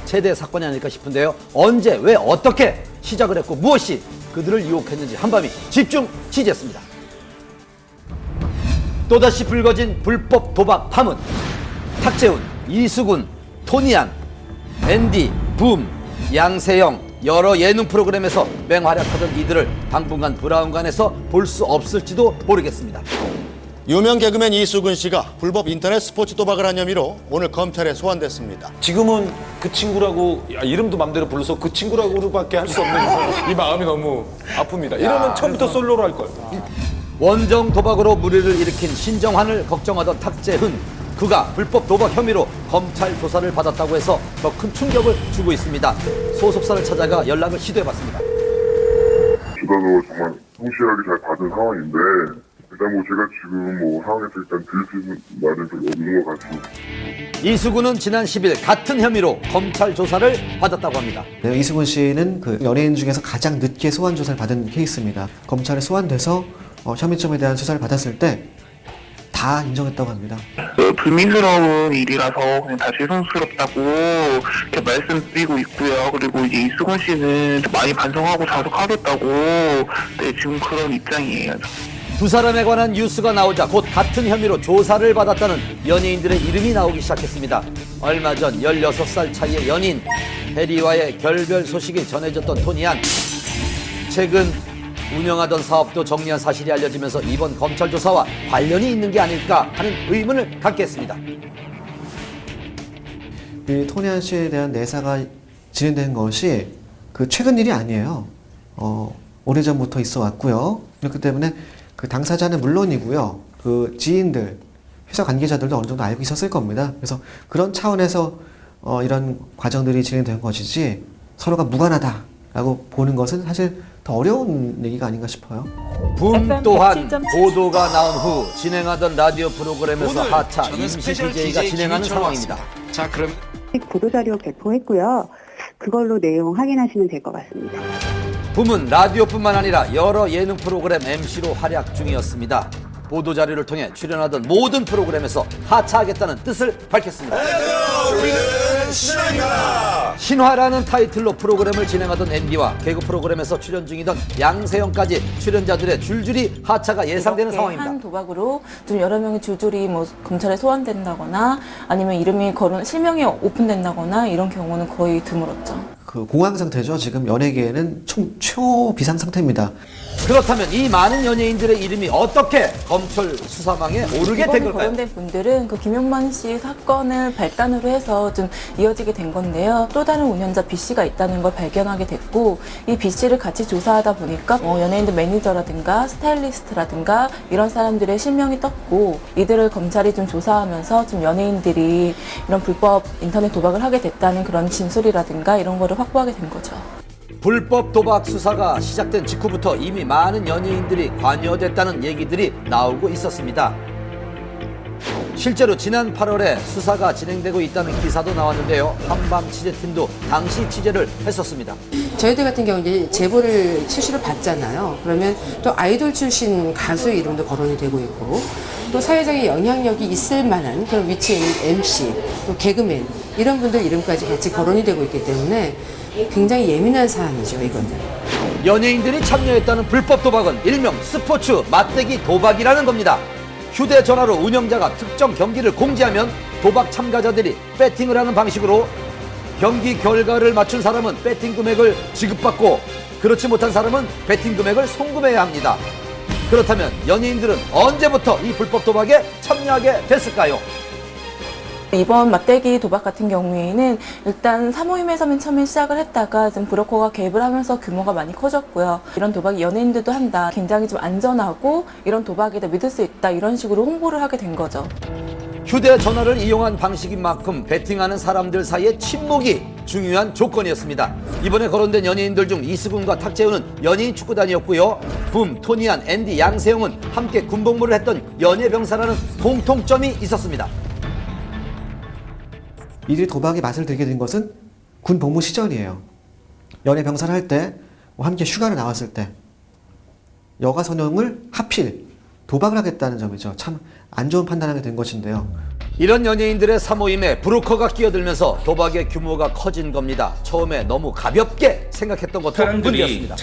최대 사건이 아닐까 싶은데요. 언제, 왜, 어떻게 시작을 했고 무엇이 그들을 유혹했는지 한밤이 집중 취재했습니다. 또다시 불거진 불법 도박 파문. 탁재훈, 이수근, 토니안, 앤디, 붐, 양세형 여러 예능 프로그램에서 맹활약하던 이들을 당분간 브라운관에서 볼 수 없을지도 모르겠습니다. 유명 개그맨 이수근 씨가 불법 인터넷 스포츠 도박을 한 혐의로 오늘 검찰에 소환됐습니다. 지금은 그 친구라고 이름도 맘대로 불러서 그 친구라고밖에 할 수 없는 이 마음이 너무 아픕니다. 이러면 처음부터 솔로로 할 걸. 원정 도박으로 무리를 일으킨 신정환을 걱정하던 탁재훈. 그가 불법 도박 혐의로 검찰 조사를 받았다고 해서 더 큰 충격을 주고 있습니다. 소속사를 찾아가 연락을 시도해봤습니다. 조사도 정말 성실하게 잘 받은 상황인데 일단 뭐 제가 지금 상황에서 일단 드릴 수 있는 말은 별로 없는 것 같습니다. 이수근은 지난 10일 같은 혐의로 검찰 조사를 받았다고 합니다. 네, 이수근 씨는 그 연예인 중에서 가장 늦게 소환 조사를 받은 케이스입니다. 검찰에 소환돼서 혐의점에 대한 수사를 받았을 때 다 인정했다고 합니다. 불미스러운 일이라서 그냥 다 죄송스럽다고 이렇게 말씀드리고 있고요. 그리고 이제 이수근 씨는 많이 반성하고 자숙하겠다고 지금 그런 입장이에요. 두 사람에 관한 뉴스가 나오자 곧 같은 혐의로 조사를 받았다는 연예인들의 이름이 나오기 시작했습니다. 얼마 전 16살 차이의 연인 해리와의 결별 소식이 전해졌던 토니안. 최근 운영하던 사업도 정리한 사실이 알려지면서 이번 검찰 조사와 관련이 있는 게 아닐까 하는 의문을 갖게 했습니다. 이 토니안 씨에 대한 내사가 진행된 것이 그 최근 일이 아니에요. 오래전부터 있어 왔고요. 그렇기 때문에 그 당사자는 물론이고요. 그 지인들, 회사 관계자들도 어느 정도 알고 있었을 겁니다. 그래서 그런 차원에서 이런 과정들이 진행된 것이지 서로가 무관하다라고 보는 것은 사실 더 어려운 얘기가 아닌가 싶어요. 붐 또한 보도가 나온 후 진행하던 라디오 프로그램에서 하차 임시 DJ가 진행하는 상황입니다. 자, 그럼 보도자료 배포했고요. 그걸로 내용 확인하시면 될 것 같습니다. 붐은 라디오뿐만 아니라 여러 예능 프로그램 MC로 활약 중이었습니다. 보도자료를 통해 출연하던 모든 프로그램에서 하차하겠다는 뜻을 밝혔습니다. 안녕하세요. 우리는 신화입니다. 신화라는 타이틀로 프로그램을 진행하던 앤디와 개그 프로그램에서 출연 중이던 양세형까지 출연자들의 줄줄이 하차가 예상되는 상황입니다. 한 도박으로 좀 여러 명이 줄줄이 검찰에 소환된다거나 아니면 이름이 거론 실명이 오픈된다거나 이런 경우는 거의 드물었죠. 그 공황 상태죠. 지금 연예계에는 초비상 상태입니다. 그렇다면 이 많은 연예인들의 이름이 어떻게 검찰 수사망에 오르게 된 이번에 걸까요? 거론된 분들은 그 김용만 씨 사건을 발단으로 해서 좀 이어지게 된 건데요. 또 다른 운영자 B 씨가 있다는 걸 발견하게 됐고 이 B 씨를 같이 조사하다 보니까 연예인들 매니저라든가 스타일리스트라든가 이런 사람들의 실명이 떴고 이들을 검찰이 좀 조사하면서 좀 연예인들이 이런 불법 인터넷 도박을 하게 됐다는 그런 진술이라든가 이런 거를 확보하게 된 거죠. 불법 도박 수사가 시작된 직후부터 이미 많은 연예인들이 관여됐다는 얘기들이 나오고 있었습니다. 실제로 지난 8월에 수사가 진행되고 있다는 기사도 나왔는데요. 한밤 취재팀도 당시 취재를 했었습니다. 저희들 같은 경우는 제보를 수시로 받잖아요. 그러면 또 아이돌 출신 가수 이름도 거론이 되고 있고 또 사회적인 영향력이 있을 만한 그런 위치에 있는 MC, 또 개그맨 이런 분들 이름까지 같이 거론이 되고 있기 때문에 굉장히 예민한 사안이죠, 이거는. 연예인들이 참여했다는 불법 도박은 일명 스포츠 맞대기 도박이라는 겁니다. 휴대전화로 운영자가 특정 경기를 공지하면 도박 참가자들이 배팅을 하는 방식으로 경기 결과를 맞춘 사람은 배팅 금액을 지급받고 그렇지 못한 사람은 배팅 금액을 송금해야 합니다. 그렇다면 연예인들은 언제부터 이 불법 도박에 참여하게 됐을까요? 이번 맞대기 도박 같은 경우에는 일단 사모임에서 맨 처음에 시작을 했다가 좀 브로커가 개입을 하면서 규모가 많이 커졌고요. 이런 도박이 연예인들도 한다. 굉장히 좀 안전하고 이런 도박이다 믿을 수 있다. 이런 식으로 홍보를 하게 된 거죠. 휴대전화를 이용한 방식인 만큼 배팅하는 사람들 사이의 친목이 중요한 조건이었습니다. 이번에 거론된 연예인들 중 이수근과 탁재훈은 연예인 축구단이었고요. 붐, 토니안, 앤디, 양세형은 함께 군복무를 했던 연예병사라는 공통점이 있었습니다. 이들이 도박의 맛을 들게 된 것은 군 복무 시절이에요. 연예 병사를 할 때, 함께 휴가를 나왔을 때, 여가 선용을 하필 도박을 하겠다는 점이죠. 참 안 좋은 판단하게 된 것인데요. 이런 연예인들의 사모임에 브로커가 끼어들면서 도박의 규모가 커진 겁니다. 처음에 너무 가볍게 생각했던 것도 사람들이 문제였습니다.